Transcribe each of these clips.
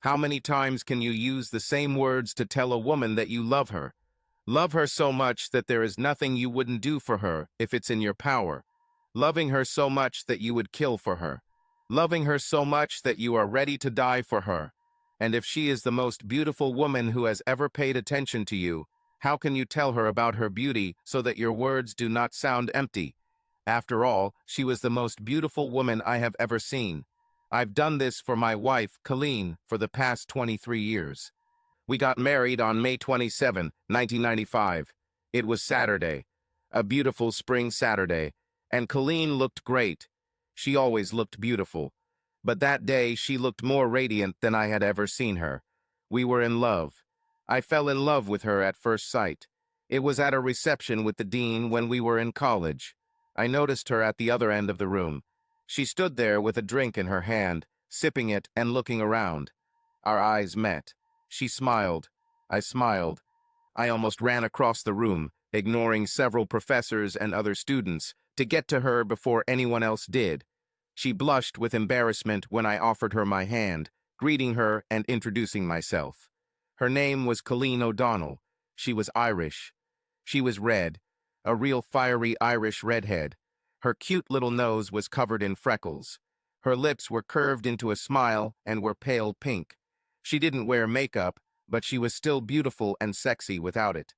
How many times can you use the same words to tell a woman that you love her? Love her so much that there is nothing you wouldn't do for her if it's in your power. Loving her so much that you would kill for her. Loving her so much that you are ready to die for her. And if she is the most beautiful woman who has ever paid attention to you, how can you tell her about her beauty so that your words do not sound empty? After all, she was the most beautiful woman I have ever seen. I've done this for my wife, Colleen, for the past 23 years. We got married on May 27, 1995. It was Saturday, a beautiful spring Saturday, and Colleen looked great. She always looked beautiful. But that day she looked more radiant than I had ever seen her. We were in love. I fell in love with her at first sight. It was at a reception with the dean when we were in college. I noticed her at the other end of the room. She stood there with a drink in her hand, sipping it and looking around. Our eyes met. She smiled. I smiled. I almost ran across the room, ignoring several professors and other students, to get to her before anyone else did. She blushed with embarrassment when I offered her my hand, greeting her and introducing myself. Her name was Colleen O'Donnell. She was Irish. She was red, a real fiery Irish redhead. Her cute little nose was covered in freckles. Her lips were curved into a smile and were pale pink. She didn't wear makeup, but she was still beautiful and sexy without it.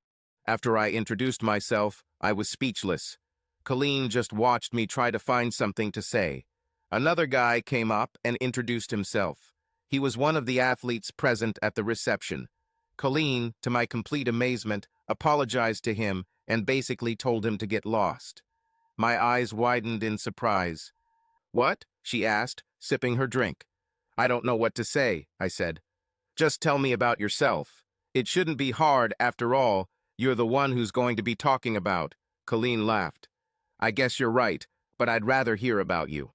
After I introduced myself, I was speechless. Colleen just watched me try to find something to say. Another guy came up and introduced himself. He was one of the athletes present at the reception. Colleen, to my complete amazement, apologized to him and basically told him to get lost. My eyes widened in surprise. "What?" she asked, sipping her drink. "I don't know what to say," I said. "Just tell me about yourself. It shouldn't be hard, after all. You're the one who's going to be talking about." Colleen laughed. "I guess you're right, but I'd rather hear about you."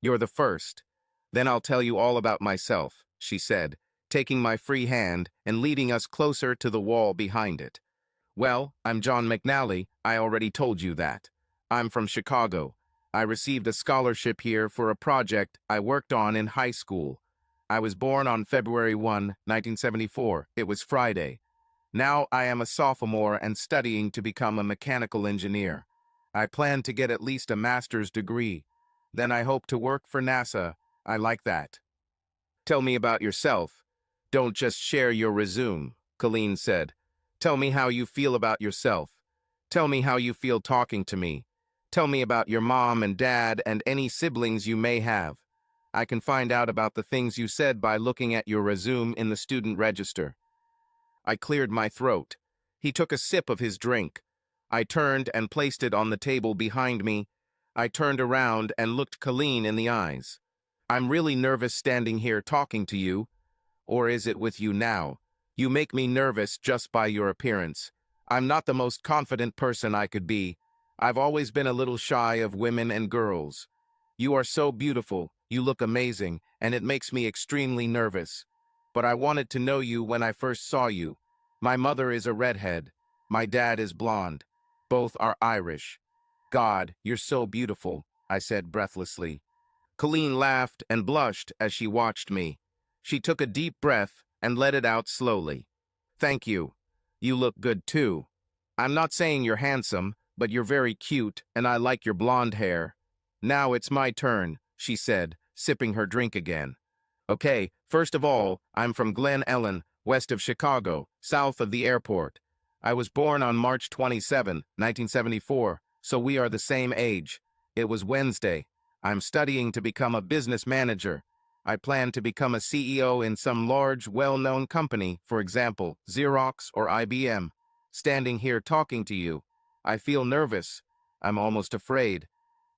"You're the first. Then I'll tell you all about myself," she said, taking my free hand and leading us closer to the wall behind it. "Well, I'm John McNally. I already told you that. I'm from Chicago. I received a scholarship here for a project I worked on in high school. I was born on February 1, 1974. It was Friday. Now I am a sophomore and studying to become a mechanical engineer. I plan to get at least a master's degree. Then I hope to work for NASA. I like that." "Tell me about yourself. Don't just share your resume," Colleen said. "Tell me how you feel about yourself. Tell me how you feel talking to me. Tell me about your mom and dad and any siblings you may have. I can find out about the things you said by looking at your resume in the student register." I cleared my throat. He took a sip of his drink. I turned and placed it on the table behind me. I turned around and looked Colleen in the eyes. "I'm really nervous standing here talking to you. Or is it with you now? You make me nervous just by your appearance. I'm not the most confident person I could be. I've always been a little shy of women and girls. You are so beautiful, you look amazing, and it makes me extremely nervous. But I wanted to know you when I first saw you. My mother is a redhead. My dad is blonde. Both are Irish. God, you're so beautiful," I said breathlessly. Colleen laughed and blushed as she watched me. She took a deep breath and let it out slowly. "Thank you. You look good too. I'm not saying you're handsome, but you're very cute, and I like your blonde hair." "Now it's my turn," she said, sipping her drink again. "Okay, first of all, I'm from Glen Ellen, west of Chicago, south of the airport. I was born on March 27, 1974, so we are the same age. It was Wednesday. I'm studying to become a business manager. I plan to become a CEO in some large, well-known company, for example, Xerox or IBM. Standing here talking to you, I feel nervous. I'm almost afraid.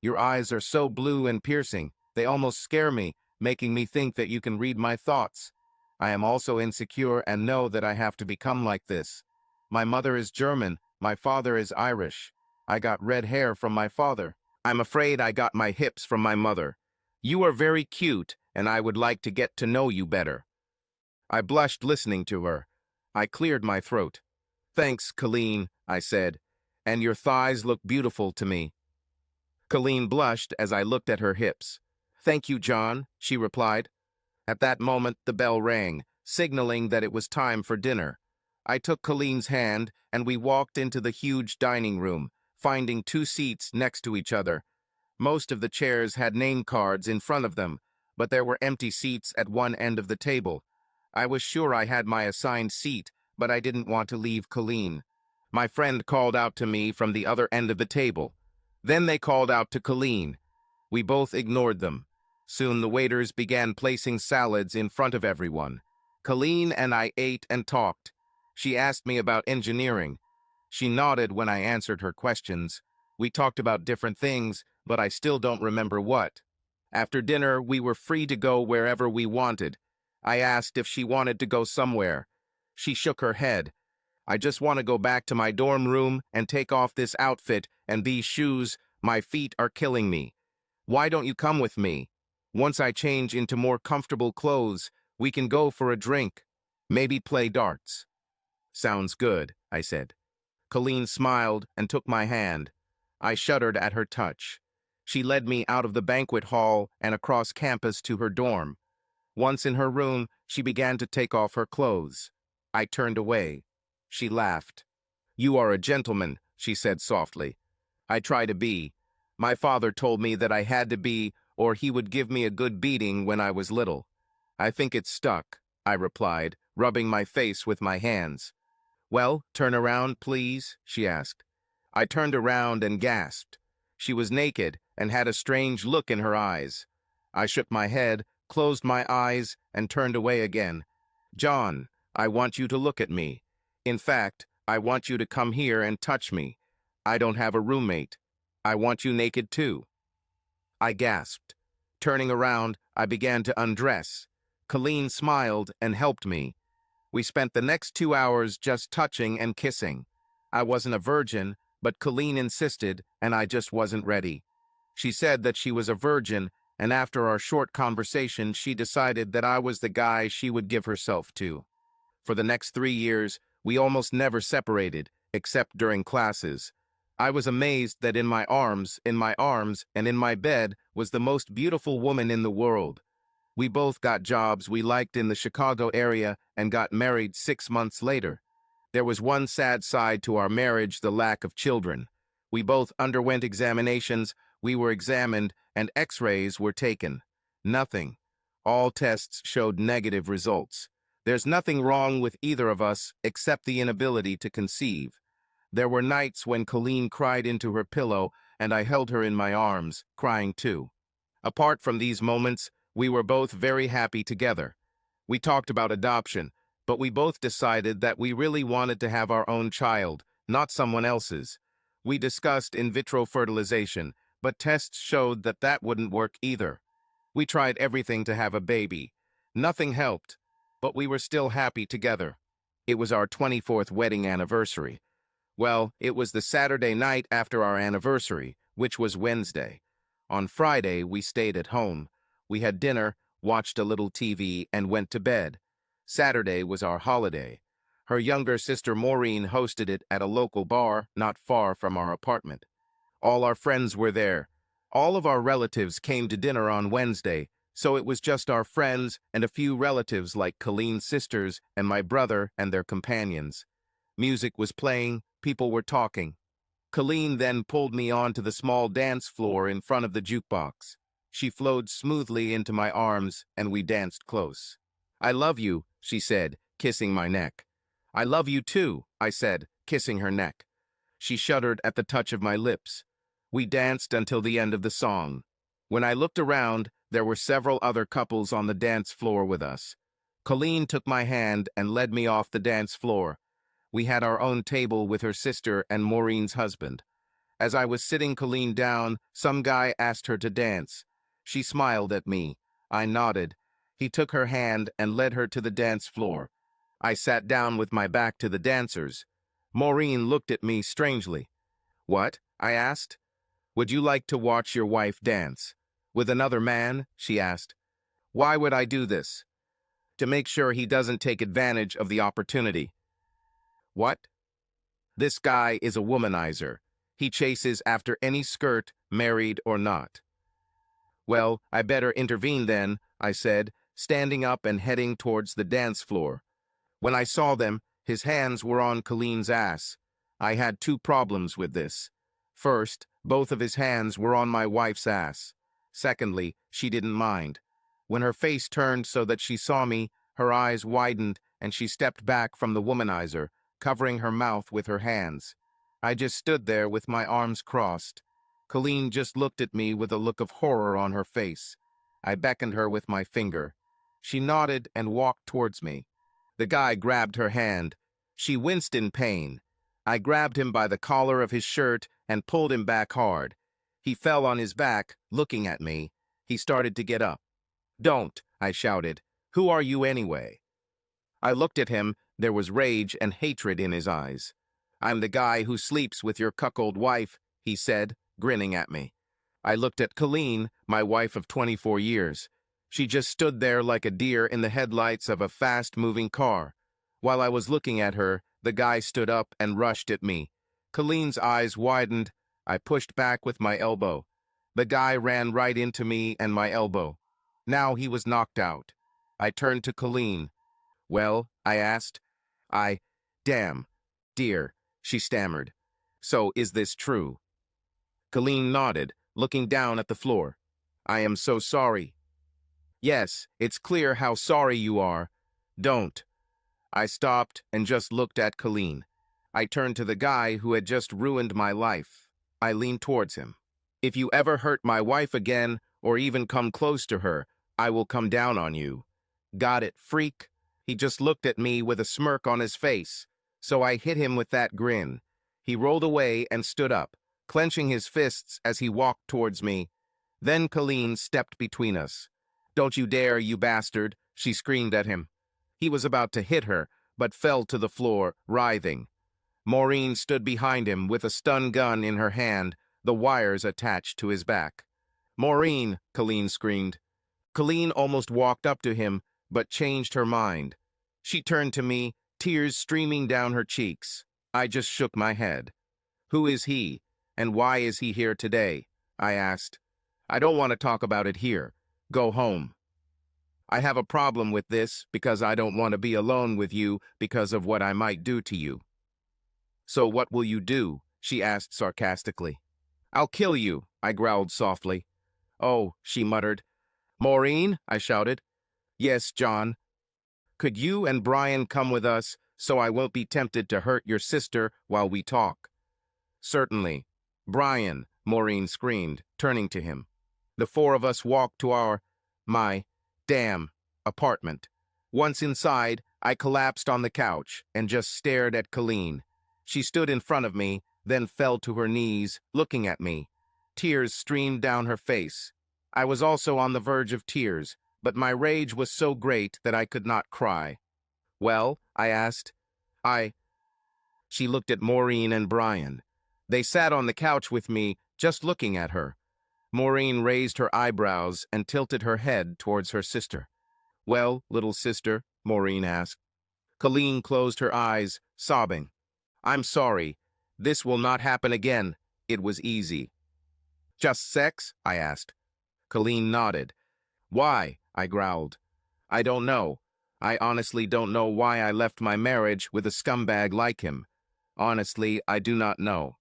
Your eyes are so blue and piercing, they almost scare me, making me think that you can read my thoughts. I am also insecure and know that I have to become like this. My mother is German, my father is Irish. I got red hair from my father. I'm afraid I got my hips from my mother. You are very cute, and I would like to get to know you better." I blushed listening to her. I cleared my throat. "Thanks, Colleen," I said, "and your thighs look beautiful to me." Colleen blushed as I looked at her hips. "Thank you, John," she replied. At that moment, the bell rang, signaling that it was time for dinner. I took Colleen's hand, and we walked into the huge dining room, finding 2 seats next to each other. Most of the chairs had name cards in front of them, but there were empty seats at one end of the table. I was sure I had my assigned seat, but I didn't want to leave Colleen. My friend called out to me from the other end of the table. Then they called out to Colleen. We both ignored them. Soon the waiters began placing salads in front of everyone. Colleen and I ate and talked. She asked me about engineering. She nodded when I answered her questions. We talked about different things, but I still don't remember what. After dinner, we were free to go wherever we wanted. I asked if she wanted to go somewhere. She shook her head. I just want to go back to my dorm room and take off this outfit and these shoes. My feet are killing me. Why don't you come with me? Once I change into more comfortable clothes, we can go for a drink. Maybe play darts. Sounds good, I said. Colleen smiled and took my hand. I shuddered at her touch. She led me out of the banquet hall and across campus to her dorm. Once in her room, she began to take off her clothes. I turned away. She laughed. You are a gentleman, she said softly. I try to be. My father told me that I had to be, or he would give me a good beating when I was little. I think it stuck, I replied, rubbing my face with my hands. Well, turn around, please, she asked. I turned around and gasped. She was naked and had a strange look in her eyes. I shook my head, closed my eyes, and turned away again. John, I want you to look at me. In fact, I want you to come here and touch me. I don't have a roommate. I want you naked too. I gasped. Turning around, I began to undress. Colleen smiled and helped me. We spent the next 2 hours just touching and kissing. I wasn't a virgin, but Colleen insisted, and I just wasn't ready. She said that she was a virgin, and after our short conversation, she decided that I was the guy she would give herself to. For the next 3 years, we almost never separated, except during classes. I was amazed that in my arms, and in my bed was the most beautiful woman in the world. We both got jobs we liked in the Chicago area and got married 6 months later. There was one sad side to our marriage, the lack of children. We both underwent examinations, we were examined, and x-rays were taken. Nothing. All tests showed negative results. There's nothing wrong with either of us except the inability to conceive. There were nights when Colleen cried into her pillow and I held her in my arms, crying too. Apart from these moments, we were both very happy together. We talked about adoption, but we both decided that we really wanted to have our own child, not someone else's. We discussed in vitro fertilization, but tests showed that that wouldn't work either. We tried everything to have a baby. Nothing helped, but we were still happy together. It was our 24th wedding anniversary. Well, it was the Saturday night after our anniversary, which was Wednesday. On Friday, we stayed at home. We had dinner, watched a little TV, and went to bed. Saturday was our holiday. Her younger sister Maureen hosted it at a local bar not far from our apartment. All our friends were there. All of our relatives came to dinner on Wednesday, so it was just our friends and a few relatives like Colleen's sisters and my brother and their companions. Music was playing, people were talking. Colleen then pulled me onto the small dance floor in front of the jukebox. She flowed smoothly into my arms, and we danced close. I love you, she said, kissing my neck. I love you too, I said, kissing her neck. She shuddered at the touch of my lips. We danced until the end of the song. When I looked around, there were several other couples on the dance floor with us. Colleen took my hand and led me off the dance floor. We had our own table with her sister and Maureen's husband. As I was sitting Colleen down, some guy asked her to dance. She smiled at me. I nodded. He took her hand and led her to the dance floor. I sat down with my back to the dancers. Maureen looked at me strangely. What? I asked. Would you like to watch your wife dance? With another man? She asked. Why would I do this? To make sure he doesn't take advantage of the opportunity. What? This guy is a womanizer. He chases after any skirt, married or not. Well, I better intervene then, I said, standing up and heading towards the dance floor. When I saw them, his hands were on Colleen's ass. I had two problems with this. First, both of his hands were on my wife's ass. Secondly, she didn't mind. When her face turned so that she saw me, her eyes widened and she stepped back from the womanizer, covering her mouth with her hands. I just stood there with my arms crossed. Colleen just looked at me with a look of horror on her face. I beckoned her with my finger. She nodded and walked towards me. The guy grabbed her hand. She winced in pain. I grabbed him by the collar of his shirt and pulled him back hard. He fell on his back, looking at me. He started to get up. "Don't," I shouted. "Who are you anyway?" I looked at him. There was rage and hatred in his eyes. "I'm the guy who sleeps with your cuckold wife," he said, grinning at me. I looked at Colleen, my wife of 24 years. She just stood there like a deer in the headlights of a fast-moving car. While I was looking at her, the guy stood up and rushed at me. Colleen's eyes widened. I pushed back with my elbow. The guy ran right into me and my elbow. Now he was knocked out. I turned to Colleen. "Well," I asked. Damn, dear," she stammered. "So is this true?" Colleen nodded, looking down at the floor. "I am so sorry." "Yes, it's clear how sorry you are. Don't." I stopped and just looked at Colleen. I turned to the guy who had just ruined my life. I leaned towards him. "If you ever hurt my wife again, or even come close to her, I will come down on you." "Got it, freak?" He just looked at me with a smirk on his face, so I hit him with that grin. He rolled away and stood up, clenching his fists as he walked towards me. Then Colleen stepped between us. "Don't you dare, you bastard," she screamed at him. He was about to hit her, but fell to the floor, writhing. Maureen stood behind him with a stun gun in her hand, the wires attached to his back. "Maureen!" Colleen screamed. Colleen almost walked up to him, but changed her mind. She turned to me, tears streaming down her cheeks. I just shook my head. "Who is he, and why is he here today?" I asked. "I don't want to talk about it here. Go home." "I have a problem with this because I don't want to be alone with you because of what I might do to you." "So what will you do?" she asked sarcastically. "I'll kill you," I growled softly. "Oh," she muttered. "Maureen?" I shouted. "Yes, John." "Could you and Brian come with us so I won't be tempted to hurt your sister while we talk?" "Certainly." "Brian," Maureen screamed, turning to him. The four of us walked to my apartment. Once inside, I collapsed on the couch and just stared at Colleen. She stood in front of me, then fell to her knees, looking at me. Tears streamed down her face. I was also on the verge of tears, but my rage was so great that I could not cry. "Well?" I asked. She looked at Maureen and Brian. They sat on the couch with me, just looking at her. Maureen raised her eyebrows and tilted her head towards her sister. "Well, little sister?" Maureen asked. Colleen closed her eyes, sobbing. "I'm sorry. This will not happen again. It was easy." "Just sex?" I asked. Colleen nodded. "Why?" I growled. "I don't know. I honestly don't know why I left my marriage with a scumbag like him. Honestly, I do not know.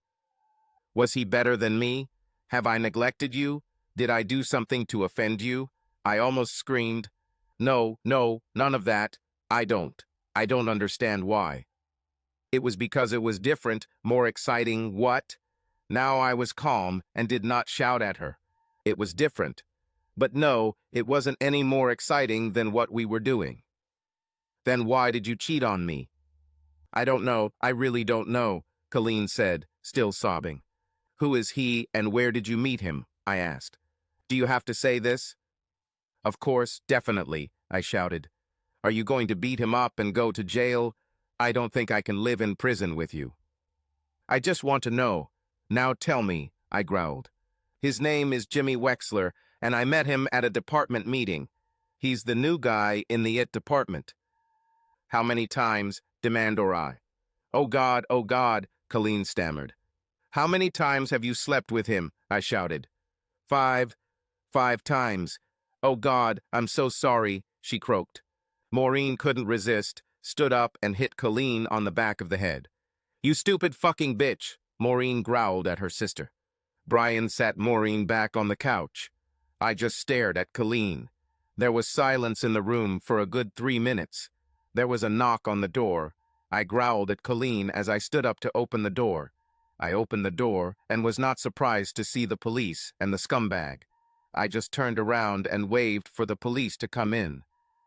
Was he better than me? Have I neglected you? Did I do something to offend you?" I almost screamed. No, none of that. I don't understand why." "It was because it was different, more exciting, what?" Now I was calm and did not shout at her. "It was different. But no, it wasn't any more exciting than what we were doing." "Then why did you cheat on me?" "I don't know. I really don't know," Colleen said, still sobbing. "Who is he and where did you meet him?" I asked. "Do you have to say this?" "Of course, definitely," I shouted. "Are you going to beat him up and go to jail? I don't think I can live in prison with you." "I just want to know. Now tell me," I growled. "His name is Jimmy Wexler, and I met him at a department meeting. He's the new guy in the IT department." "How many times?" demanded I. Oh God," Colleen stammered. "How many times have you slept with him?" I shouted. Five times. "Oh God, I'm so sorry," she croaked. Maureen couldn't resist, stood up and hit Colleen on the back of the head. You stupid fucking bitch, Maureen growled at her sister. Brian sat Maureen back on the couch. I just stared at Colleen. There was silence in the room for a good 3 minutes. There was a knock on the door. I growled at Colleen as I stood up to open the door. I opened the door and was not surprised to see the police and the scumbag. I just turned around and waved for the police to come in.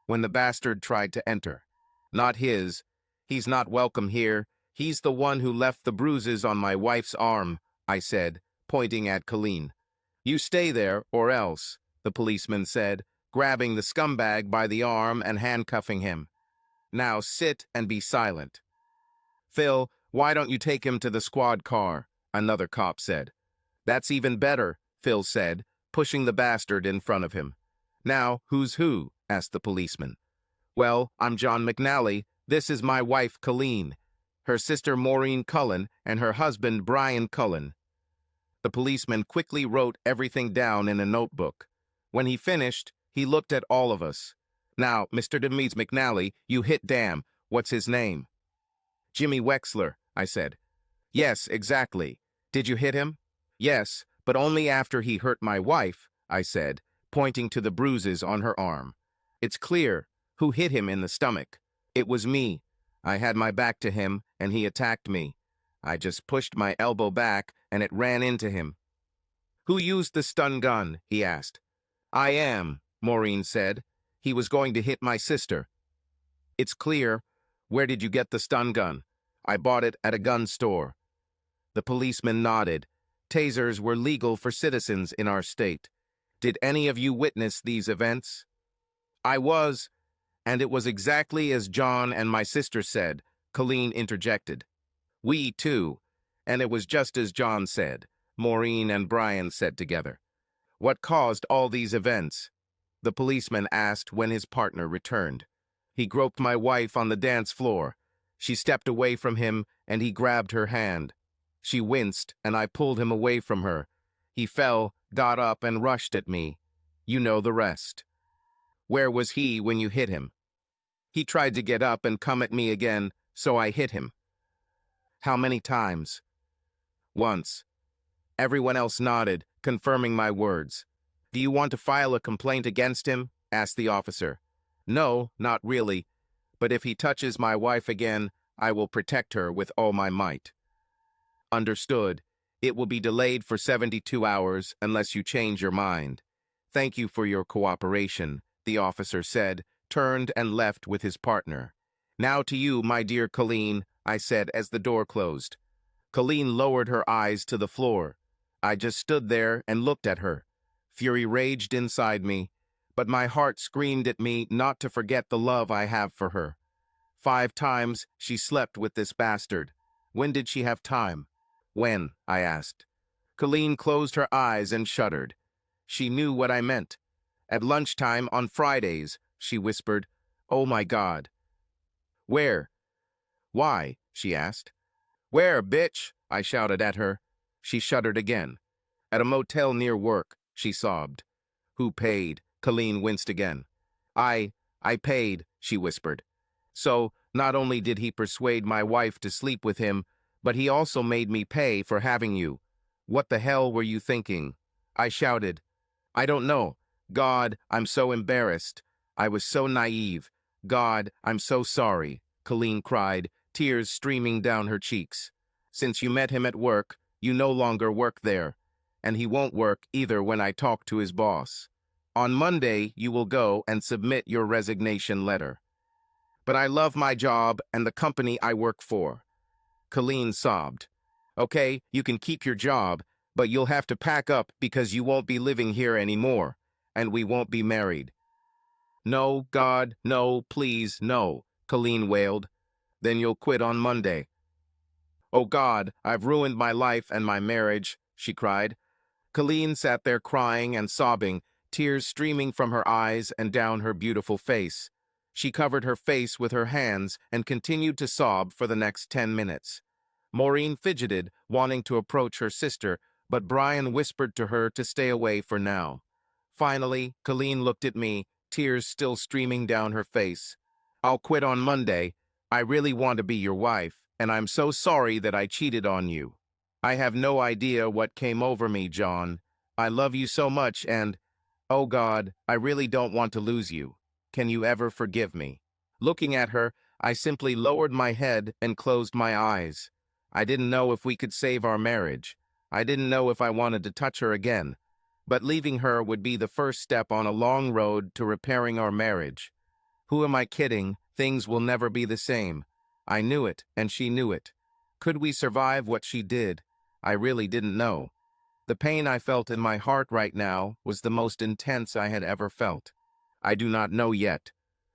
When the bastard tried to enter. Not his. He's not welcome here. He's the one who left the bruises on my wife's arm, I said, pointing at Colleen. You stay there, or else, the policeman said, grabbing the scumbag by the arm and handcuffing him. Now sit and be silent. Phil, why don't you take him to the squad car? Another cop said. That's even better, Phil said, pushing the bastard in front of him. Now, who's who? Asked the policeman. Well, I'm John McNally. This is my wife, Colleen, her sister Maureen Cullen, and her husband, Brian Cullen. The policeman quickly wrote everything down in a notebook. When he finished, he looked at all of us. Now, Mr. Demise McNally, you hit Dan. What's his name? Jimmy Wexler, I said. Yes, exactly. Did you hit him? Yes, but only after he hurt my wife, I said, pointing to the bruises on her arm. It's clear. Who hit him in the stomach? It was me. I had my back to him, and he attacked me. I just pushed my elbow back, and it ran into him. Who used the stun gun? He asked. I am, Maureen said. He was going to hit my sister. It's clear. Where did you get the stun gun? I bought it at a gun store. The policeman nodded. Tasers were legal for citizens in our state. Did any of you witness these events? I was, and it was exactly as John and my sister said, Colleen interjected. We, too, and it was just as John said, Maureen and Brian said together. What caused all these events? The policeman asked when his partner returned. He groped my wife on the dance floor. She stepped away from him, and he grabbed her hand. She winced, and I pulled him away from her. He fell, got up, and rushed at me. You know the rest. Where was he when you hit him? He tried to get up and come at me again, so I hit him. How many times? Once. Everyone else nodded, confirming my words. Do you want to file a complaint against him? Asked the officer. No, not really. But if he touches my wife again, I will protect her with all my might. Understood. It will be delayed for 72 hours unless you change your mind. Thank you for your cooperation, the officer said, turned and left with his partner. Now to you, my dear Colleen, I said as the door closed. Colleen lowered her eyes to the floor. I just stood there and looked at her. Fury raged inside me, but my heart screamed at me not to forget the love I have for her. 5 times she slept with this bastard. When did she have time? When? I asked. Colleen closed her eyes and shuddered. She knew what I meant. At lunchtime on Fridays, she whispered, Oh my God. Where? Why? She asked. Where, bitch? I shouted at her. She shuddered again. At a motel near work, she sobbed. Who paid? Colleen winced again. I paid, she whispered. So, not only did he persuade my wife to sleep with him, but he also made me pay for having you. What the hell were you thinking? I shouted. I don't know. God, I'm so embarrassed. I was so naive. God, I'm so sorry, Colleen cried, tears streaming down her cheeks. Since you met him at work, you no longer work there, and he won't work either when I talk to his boss. On Monday, you will go and submit your resignation letter. But I love my job and the company I work for. Colleen sobbed. Okay, you can keep your job, but you'll have to pack up because you won't be living here anymore, and we won't be married. No, God, no, please, no, Colleen wailed. Then you'll quit on Monday. Oh God, I've ruined my life and my marriage, she cried. Colleen sat there crying and sobbing, tears streaming from her eyes and down her beautiful face. She covered her face with her hands and continued to sob for the next 10 minutes. Maureen fidgeted, wanting to approach her sister, but Brian whispered to her to stay away for now. Finally, Colleen looked at me, tears still streaming down her face. "I'll quit on Monday. I really want to be your wife, and I'm so sorry that I cheated on you. I have no idea what came over me, John. I love you so much and, oh God, I really don't want to lose you. Can you ever forgive me?" Looking at her, I simply lowered my head and closed my eyes. I didn't know if we could save our marriage. I didn't know if I wanted to touch her again. But leaving her would be the first step on a long road to repairing our marriage. Who am I kidding? Things will never be the same. I knew it, and she knew it. Could we survive what she did? I really didn't know. The pain I felt in my heart right now was the most intense I had ever felt. I do not know yet.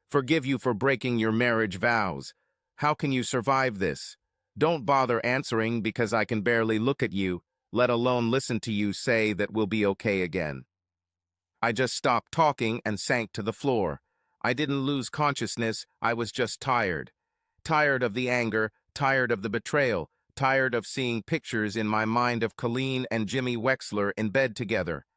Forgive you for breaking your marriage vows. How can you survive this? Don't bother answering because I can barely look at you, let alone listen to you say that we'll be okay again. I just stopped talking and sank to the floor. I didn't lose consciousness, I was just tired. Tired of the anger, tired of the betrayal, tired of seeing pictures in my mind of Colleen and Jimmy Wexler in bed together.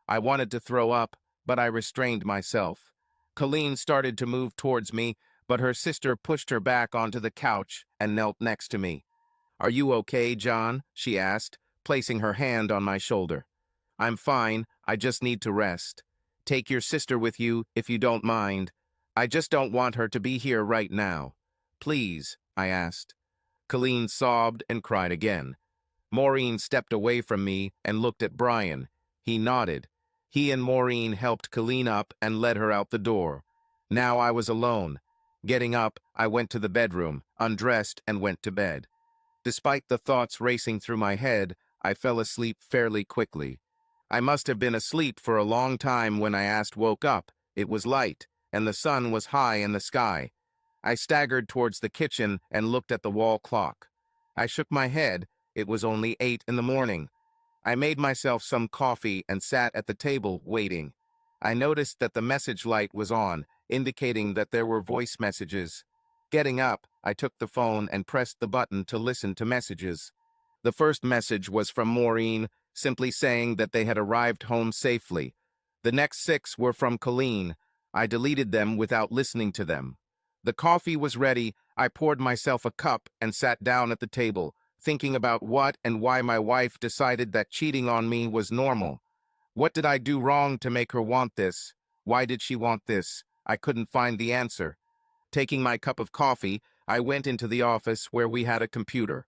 I wanted to throw up, but I restrained myself. Colleen started to move towards me, but her sister pushed her back onto the couch and knelt next to me. "Are you okay, John?" she asked, placing her hand on my shoulder. "I'm fine, I just need to rest. Take your sister with you, if you don't mind. I just don't want her to be here right now. Please," I asked. Colleen sobbed and cried again. Maureen stepped away from me and looked at Brian. He nodded. He and Maureen helped Colleen up and led her out the door. Now I was alone. Getting up, I went to the bedroom, undressed, and went to bed. Despite the thoughts racing through my head, I fell asleep fairly quickly. I must have been asleep for a long time when I woke up. It was light, and the sun was high in the sky. I staggered towards the kitchen and looked at the wall clock. I shook my head. It was only 8 in the morning. I made myself some coffee and sat at the table waiting. I noticed that the message light was on, indicating that there were voice messages. Getting up, I took the phone and pressed the button to listen to messages. The first message was from Maureen, simply saying that they had arrived home safely. The next 6 were from Colleen. I deleted them without listening to them. The coffee was ready. I poured myself a cup and sat down at the table, thinking about what and why my wife decided that cheating on me was normal. What did I do wrong to make her want this? Why did she want this? I couldn't find the answer. Taking my cup of coffee, I went into the office where we had a computer.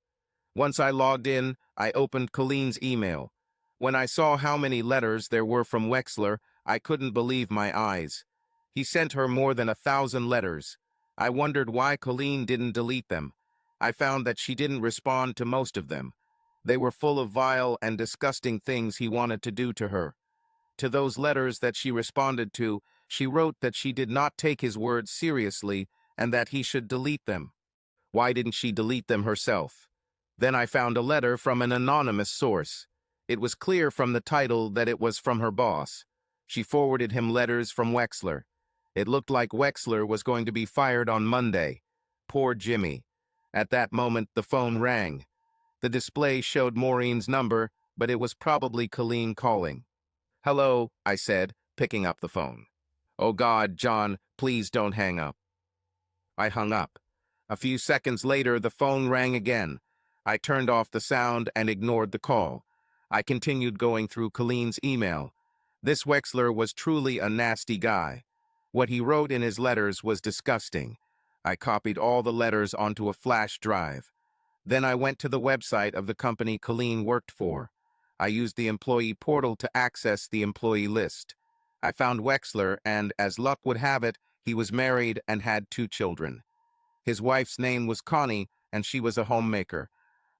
Once I logged in, I opened Colleen's email. When I saw how many letters there were from Wexler, I couldn't believe my eyes. He sent her more than 1,000 letters. I wondered why Colleen didn't delete them. I found that she didn't respond to most of them. They were full of vile and disgusting things he wanted to do to her. To those letters that she responded to, she wrote that she did not take his words seriously and that he should delete them. Why didn't she delete them herself? Then I found a letter from an anonymous source. It was clear from the title that it was from her boss. She forwarded him letters from Wexler. It looked like Wexler was going to be fired on Monday. Poor Jimmy. At that moment, the phone rang. The display showed Maureen's number, but it was probably Colleen calling. "Hello," I said, picking up the phone. "Oh God, John, please don't hang up." I hung up. A few seconds later, the phone rang again. I turned off the sound and ignored the call. I continued going through Colleen's email. This Wexler was truly a nasty guy. What he wrote in his letters was disgusting. I copied all the letters onto a flash drive. Then I went to the website of the company Colleen worked for. I used the employee portal to access the employee list. I found Wexler, and as luck would have it, he was married and had 2 children. His wife's name was Connie, and she was a homemaker.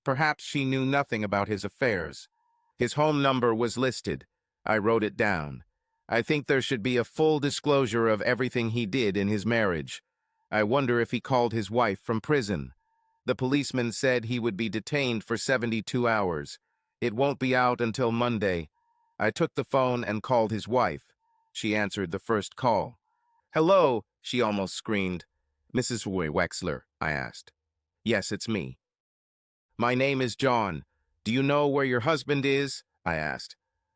Perhaps she knew nothing about his affairs. His home number was listed. I wrote it down. I think there should be a full disclosure of everything he did in his marriage. I wonder if he called his wife from prison. The policeman said he would be detained for 72 hours. It won't be out until Monday. I took the phone and called his wife. She answered the first call. "Hello," she almost screamed. "Mrs. Wexler?" I asked. "Yes, it's me." "My name is John. Do you know where your husband is?" I asked.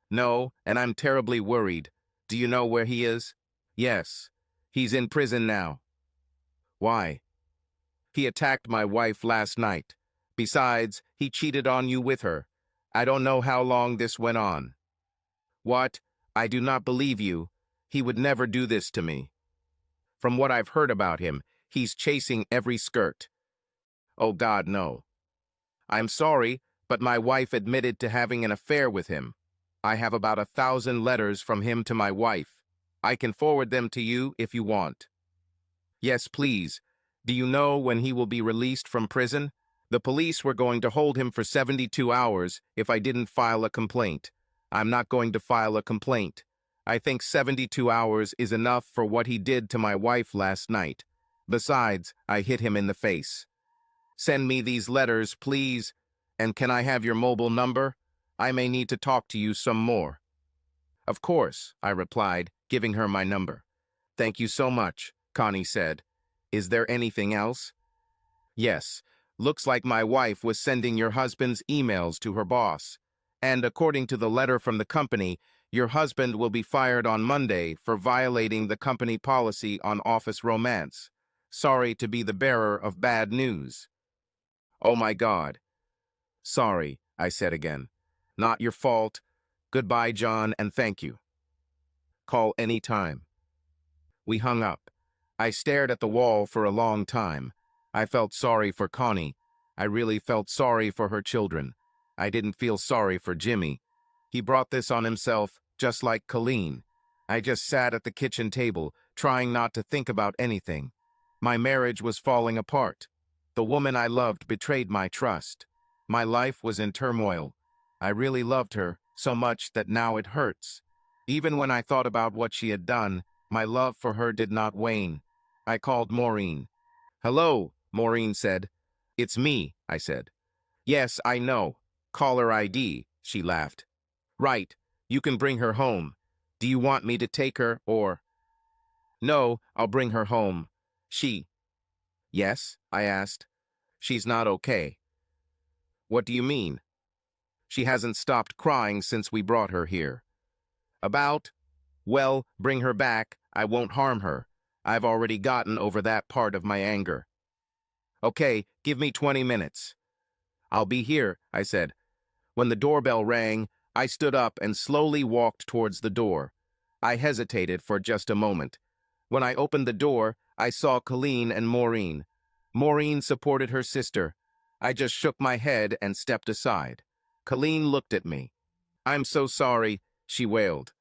"No, and I'm terribly worried. Do you know where he is?" Yes. He's in prison now. Why? He attacked my wife last night. Besides, he cheated on you with her. I don't know how long this went on. What? I do not believe you. He would never do this to me. From what I've heard about him, he's chasing every skirt. Oh God, no. I'm sorry, but my wife admitted to having an affair with him. I have about 1,000 letters from him to my wife. I can forward them to you if you want. Yes, please. Do you know when he will be released from prison? The police were going to hold him for 72 hours if I didn't file a complaint. I'm not going to file a complaint. I think 72 hours is enough for what he did to my wife last night. Besides, I hit him in the face. Send me these letters, please. And can I have your mobile number? I may need to talk to you some more. Of course, I replied, giving her my number. Thank you so much, Connie said. Is there anything else? Yes. Looks like my wife was sending your husband's emails to her boss. And according to the letter from the company, your husband will be fired on Monday for violating the company policy on office romance. Sorry to be the bearer of bad news. Oh my God. Sorry, I said again. Not your fault. Goodbye, John, and thank you. Call any time. We hung up. I stared at the wall for a long time. I felt sorry for Connie. I really felt sorry for her children. I didn't feel sorry for Jimmy. He brought this on himself, just like Colleen. I just sat at the kitchen table, trying not to think about anything. My marriage was falling apart. The woman I loved betrayed my trust. My life was in turmoil. I really loved her, so much that now it hurts. Even when I thought about what she had done, my love for her did not wane. I called Maureen. Hello, Maureen said. It's me, I said. Yes, I know. Caller ID, she laughed. Right, you can bring her home. Do you want me to take her, or? No, I'll bring her home. She. Yes, I asked. She's not okay. What do you mean? She hasn't stopped crying since we brought her here. About? Well, bring her back. I won't harm her. I've already gotten over that part of my anger. Okay, give me 20 minutes. I'll be here, I said. When the doorbell rang, I stood up and slowly walked towards the door. I hesitated for just a moment. When I opened the door, I saw Colleen and Maureen. Maureen supported her sister. I just shook my head and stepped aside. Colleen looked at me. I'm so sorry, she wailed.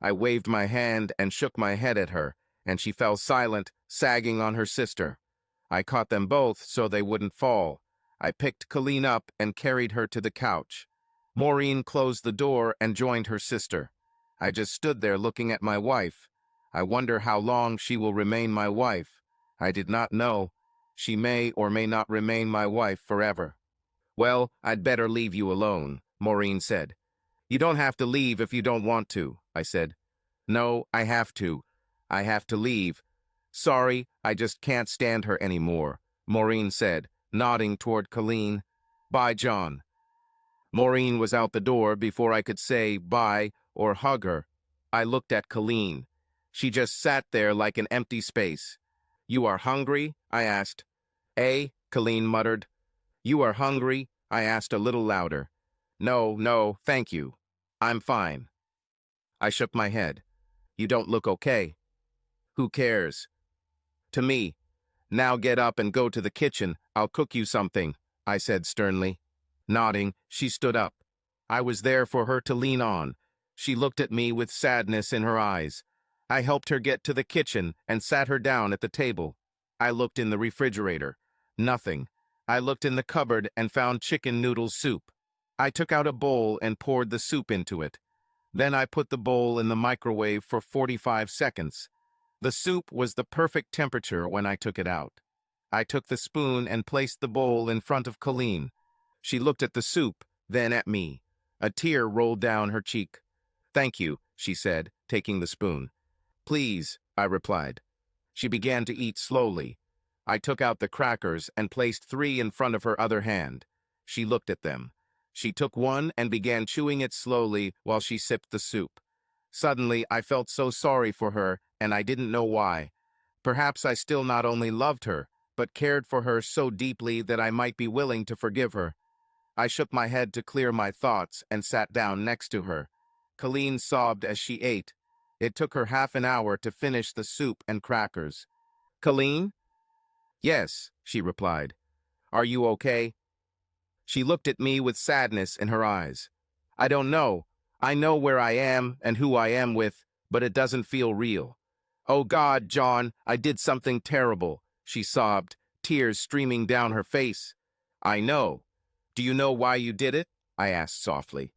I waved my hand and shook my head at her, and she fell silent, sagging on her sister. I caught them both so they wouldn't fall. I picked Colleen up and carried her to the couch. Maureen closed the door and joined her sister. I just stood there looking at my wife. I wonder how long she will remain my wife. I did not know. She may or may not remain my wife forever. Well, I'd better leave you alone, Maureen said. You don't have to leave if you don't want to, I said. No, I have to. I have to leave. Sorry, I just can't stand her anymore, Maureen said, nodding toward Colleen. Bye, John. Maureen was out the door before I could say bye or hug her. I looked at Colleen. She just sat there like an empty space. You are hungry? I asked. Eh? Colleen muttered. You are hungry? I asked a little louder. No, thank you. I'm fine. I shook my head. You don't look okay. Who cares? To me. Now get up and go to the kitchen. I'll cook you something, I said sternly. Nodding, she stood up. I was there for her to lean on. She looked at me with sadness in her eyes. I helped her get to the kitchen and sat her down at the table. I looked in the refrigerator. Nothing. I looked in the cupboard and found chicken noodle soup. I took out a bowl and poured the soup into it. Then I put the bowl in the microwave for 45 seconds. The soup was the perfect temperature when I took it out. I took the spoon and placed the bowl in front of Colleen. She looked at the soup, then at me. A tear rolled down her cheek. Thank you, she said, taking the spoon. Please, I replied. She began to eat slowly. I took out the crackers and placed 3 in front of her other hand. She looked at them. She took one and began chewing it slowly while she sipped the soup. Suddenly, I felt so sorry for her and I didn't know why. Perhaps I still not only loved her, but cared for her so deeply that I might be willing to forgive her. I shook my head to clear my thoughts and sat down next to her. Colleen sobbed as she ate. It took her half an hour to finish the soup and crackers. Colleen? Yes, she replied. Are you okay? She looked at me with sadness in her eyes. I don't know. I know where I am and who I am with, but it doesn't feel real. Oh God, John, I did something terrible, she sobbed, tears streaming down her face. I know. Do you know why you did it? I asked softly.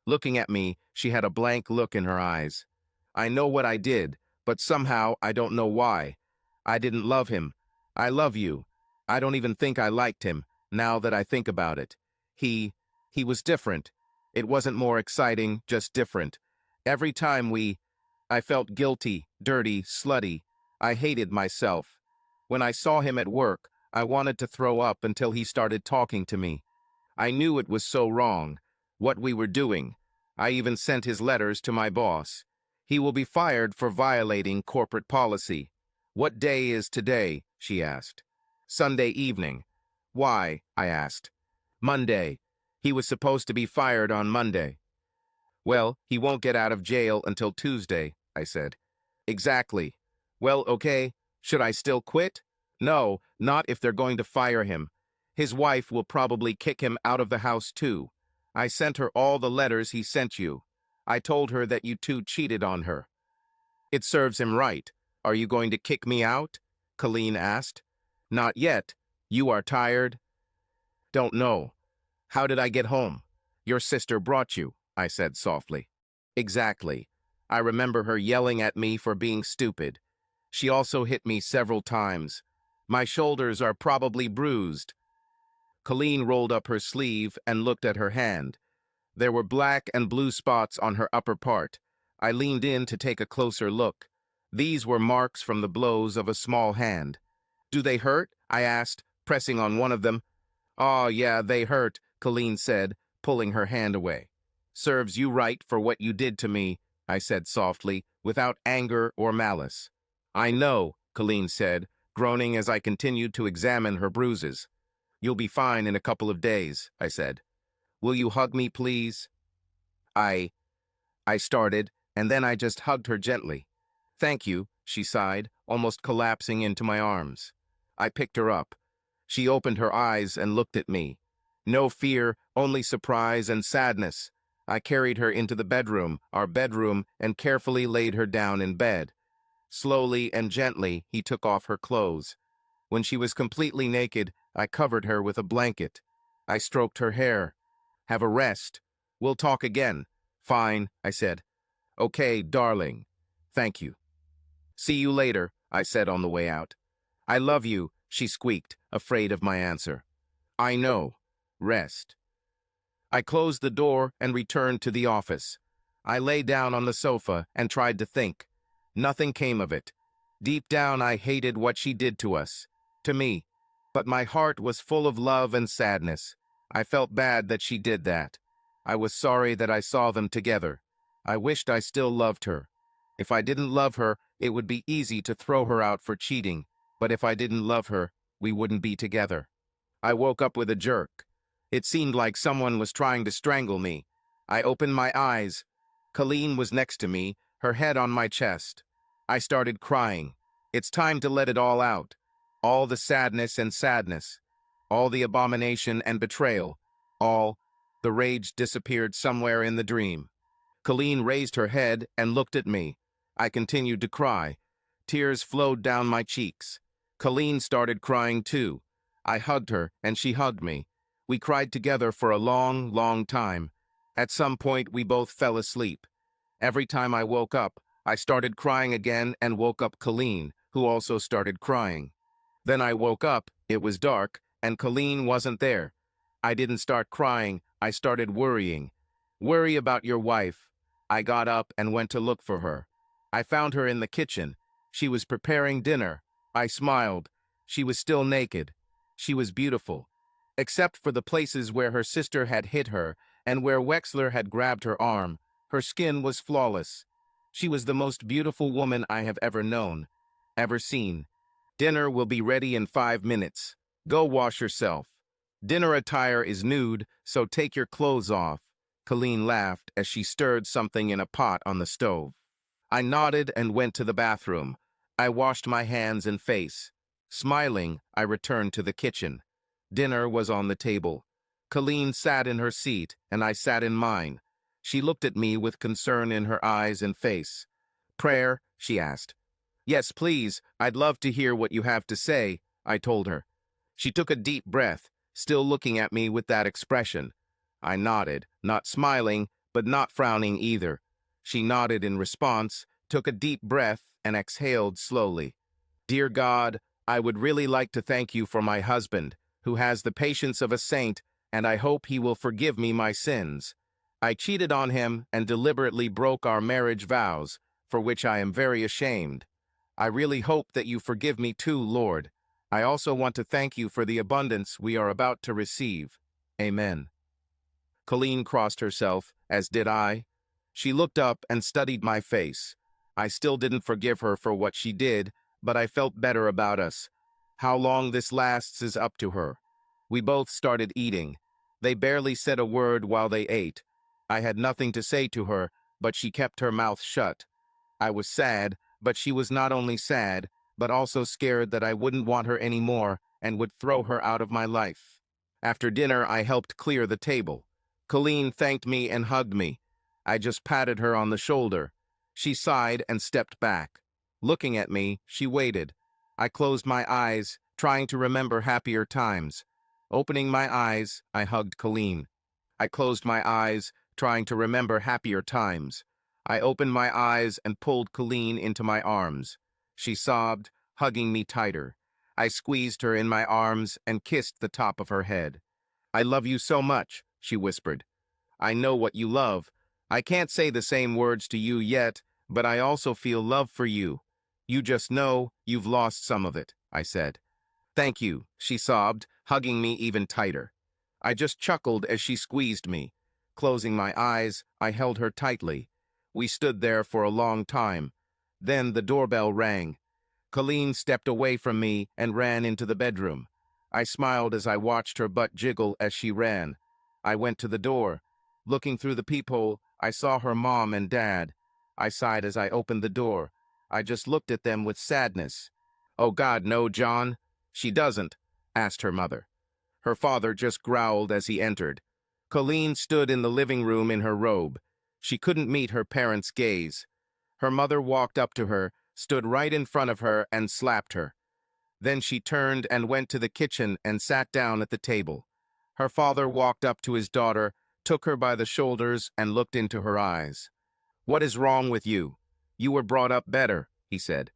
Looking at me, she had a blank look in her eyes. I know what I did, but somehow I don't know why. I didn't love him. I love you. I don't even think I liked him, now that I think about it. He was different. It wasn't more exciting, just different. Every time I felt guilty, dirty, slutty. I hated myself. When I saw him at work, I wanted to throw up until he started talking to me. I knew it was so wrong, what we were doing. I even sent his letters to my boss. He will be fired for violating corporate policy. What day is today? She asked. Sunday evening. Why? I asked. Monday. He was supposed to be fired on Monday. Well, he won't get out of jail until Tuesday, I said. Exactly. Well, okay. Should I still quit? No, not if they're going to fire him. His wife will probably kick him out of the house too. I sent her all the letters he sent you. I told her that you two cheated on her. It serves him right. Are you going to kick me out? Colleen asked. Not yet. You are tired? Don't know. How did I get home? Your sister brought you, I said softly. Exactly. I remember her yelling at me for being stupid. She also hit me several times. My shoulders are probably bruised. Colleen rolled up her sleeve and looked at her hand. There were black and blue spots on her upper part. I leaned in to take a closer look. These were marks from the blows of a small hand. Do they hurt? I asked, pressing on one of them. Oh, yeah, they hurt, Colleen said, pulling her hand away. Serves you right for what you did to me, I said softly, without anger or malice. I know, Colleen said, groaning as I continued to examine her bruises. You'll be fine in a couple of days, I said. Will you hug me, please? I started, and then I just hugged her gently. Thank you, she sighed, almost collapsing into my arms. I picked her up. She opened her eyes and looked at me. No fear, only surprise and sadness. I carried her into the bedroom, our bedroom, and carefully laid her down in bed. Slowly and gently, he took off her clothes. When she was completely naked, I covered her with a blanket. I stroked her hair. Have a rest. We'll talk again. Fine, I said. Okay, darling. Thank you. See you later, I said on the way out. I love you, she squeaked, afraid of my answer. I know. Rest. I closed the door and returned to the office. I lay down on the sofa and tried to think. Nothing came of it. Deep down, I hated what she did to us. To me. But my heart was full of love and sadness. I felt bad that she did that. I was sorry that I saw them together. I wished I still loved her. If I didn't love her, it would be easy to throw her out for cheating. But if I didn't love her, we wouldn't be together. I woke up with a jerk. It seemed like someone was trying to strangle me. I opened my eyes. Colleen was next to me, her head on my chest. I started crying. It's time to let it all out. All the sadness and sadness. All the abomination and betrayal. All. The rage disappeared somewhere in the dream. Colleen raised her head and looked at me. I continued to cry. Tears flowed down my cheeks. Colleen started crying too. I hugged her and she hugged me. We cried together for a long, long time. At some point, we both fell asleep. Every time I woke up, I started crying again and woke up Colleen, who also started crying. Then I woke up, it was dark, and Colleen wasn't there. I didn't start crying, I started worrying. Worry about your wife. I got up and went to look for her. I found her in the kitchen. She was preparing dinner. I smiled. She was still naked. She was beautiful. Except for the places where her sister had hit her and where Wexler had grabbed her arm, her skin was flawless. She was the most beautiful woman I have ever known, ever seen. Dinner will be ready in 5 minutes. Go wash yourself. Dinner attire is nude, so take your clothes off. Colleen laughed as she stirred something in a pot on the stove. I nodded and went to the bathroom. I washed my hands and face. Smiling, I returned to the kitchen. Dinner was on the table. Colleen sat in her seat, and I sat in mine. She looked at me with concern in her eyes and face. "Prayer?" she asked. "Yes, please. I'd love to hear what you have to say," I told her. She took a deep breath, still looking at me with that expression. I nodded, not smiling, but not frowning either. She nodded in response, took a deep breath, and exhaled slowly. "Dear God, I would really like to thank you for my husband, who has the patience of a saint, and I hope he will forgive me my sins. I cheated on him and deliberately broke our marriage vows, for which I am very ashamed. I really hope that you forgive me too, Lord. I also want to thank you for the abundance we are about to receive. Amen." Colleen crossed herself, as did I. She looked up and studied my face. I still didn't forgive her for what she did, but I felt better about us. How long this lasts is up to her. We both started eating. They barely said a word while they ate. I had nothing to say to her, but she kept her mouth shut. I was sad, but she was not only sad, but also scared that I wouldn't want her anymore and would throw her out of my life. After dinner, I helped clear the table. Colleen thanked me and hugged me. I just patted her on the shoulder. She sighed and stepped back. Looking at me, she waited. I closed my eyes, trying to remember happier times. Opening my eyes, I hugged Colleen. I closed my eyes, trying to remember happier times. I opened my eyes and pulled Colleen into my arms. She sobbed, hugging me tighter. I squeezed her in my arms and kissed the top of her head. "I love you so much," she whispered. "I know what you love. I can't say the same words to you yet, but I also feel love for you. You just know you've lost some of it," I said. "Thank you," she sobbed, hugging me even tighter. I just chuckled as she squeezed me. Closing my eyes, I held her tightly. We stood there for a long time. Then the doorbell rang. Colleen stepped away from me and ran into the bedroom. I smiled as I watched her butt jiggle as she ran. I went to the door. Looking through the peephole, I saw her mom and dad. I sighed as I opened the door. I just looked at them with sadness. "Oh God, no, John." "She doesn't?" asked her mother. Her father just growled as he entered. Colleen stood in the living room in her robe. She couldn't meet her parents' gaze. Her mother walked up to her, stood right in front of her, and slapped her. Then she turned and went to the kitchen and sat down at the table. Her father walked up to his daughter, took her by the shoulders, and looked into her eyes. "What is wrong with you? You were brought up better," he said.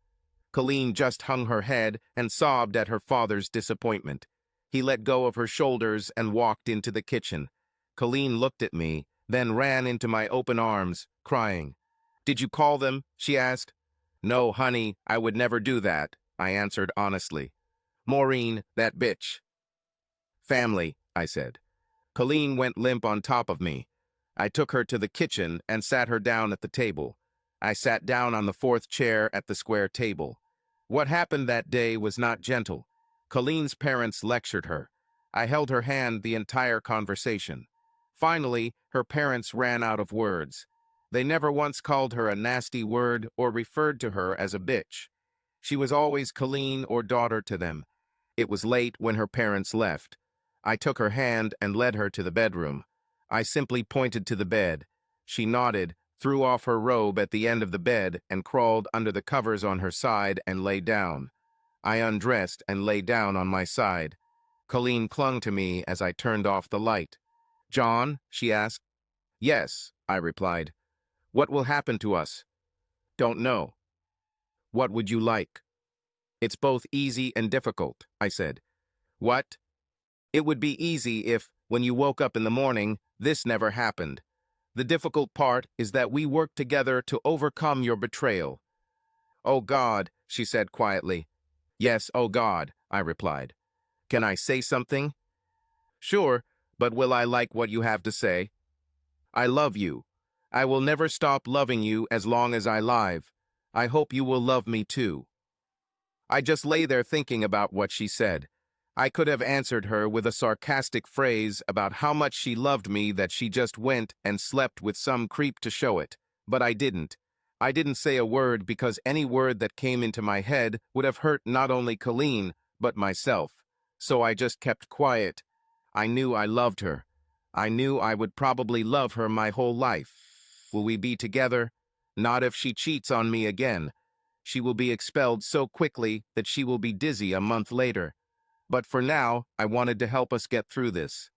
Colleen just hung her head and sobbed at her father's disappointment. He let go of her shoulders and walked into the kitchen. Colleen looked at me, then ran into my open arms, crying. "Did you call them?" she asked. "No, honey, I would never do that," I answered honestly. "Maureen, that bitch." "Family," I said. Colleen went limp on top of me. I took her to the kitchen and sat her down at the table. I sat down on the fourth chair at the square table. What happened that day was not gentle. Colleen's parents lectured her. I held her hand the entire conversation. Finally, her parents ran out of words. They never once called her a nasty word or referred to her as a bitch. She was always Colleen or daughter to them. It was late when her parents left. I took her hand and led her to the bedroom. I simply pointed to the bed. She nodded, threw off her robe at the end of the bed, and crawled under the covers on her side and lay down. I undressed and lay down on my side. Colleen clung to me as I turned off the light. "John?" she asked. "Yes," I replied. "What will happen to us?" "Don't know." "What would you like?" "It's both easy and difficult," I said. "What?" "It would be easy if, when you woke up in the morning, this never happened. The difficult part is that we work together to overcome your betrayal." "Oh God," she said quietly. "Yes, oh God," I replied. "Can I say something?" "Sure, but will I like what you have to say?" "I love you." I will never stop loving you as long as I live. I hope you will love me too. I just lay there thinking about what she said. I could have answered her with a sarcastic phrase about how much she loved me that she just went and slept with some creep to show it, but I didn't. I didn't say a word because any word that came into my head would have hurt not only Colleen, but myself. So I just kept quiet. I knew I loved her. I knew I would probably love her my whole life. Will we be together? Not if she cheats on me again. She will be expelled so quickly that she will be dizzy a month later. But for now, I wanted to help us get through this.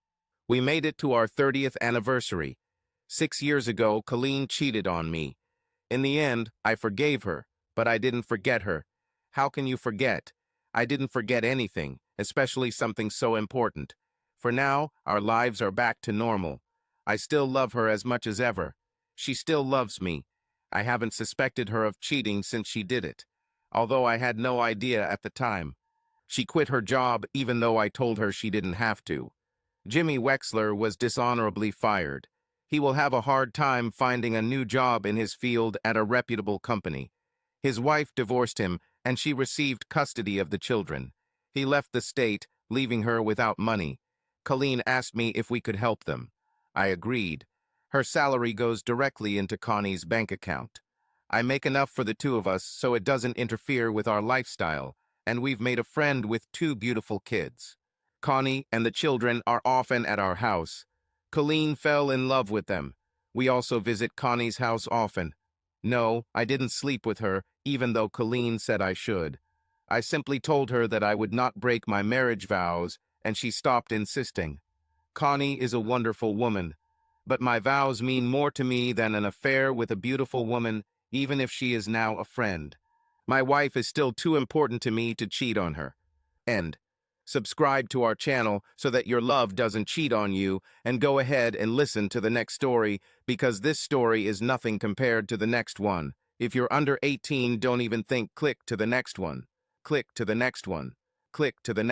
We made it to our 30th anniversary. 6 years ago, Colleen cheated on me. In the end, I forgave her, but I didn't forget her. How can you forget? I didn't forget anything, especially something so important. For now, our lives are back to normal. I still love her as much as ever. She still loves me. I haven't suspected her of cheating since she did it, although I had no idea at the time. She quit her job even though I told her she didn't have to. Jimmy Wexler was dishonorably fired. He will have a hard time finding a new job in his field at a reputable company. His wife divorced him, and she received custody of the children. He left the state, leaving her without money. Colleen asked me if we could help them. I agreed. Her salary goes directly into Connie's bank account. I make enough for the two of us so it doesn't interfere with our lifestyle, and we've made a friend with 2 beautiful kids. Connie and the children are often at our house. Colleen fell in love with them. We also visit Connie's house often. No, I didn't sleep with her, even though Colleen said I should. I simply told her that I would not break my marriage vows, and she stopped insisting. Connie is a wonderful woman, but my vows mean more to me than an affair with a beautiful woman, even if she is now a friend. My wife is still too important to me to cheat on her. End. Subscribe to our channel so that your love doesn't cheat on you, and go ahead and listen to the next story, because this story is nothing compared to the next one. If you're under 18, don't even think. Click to the next one. Click to the next one. Click to the next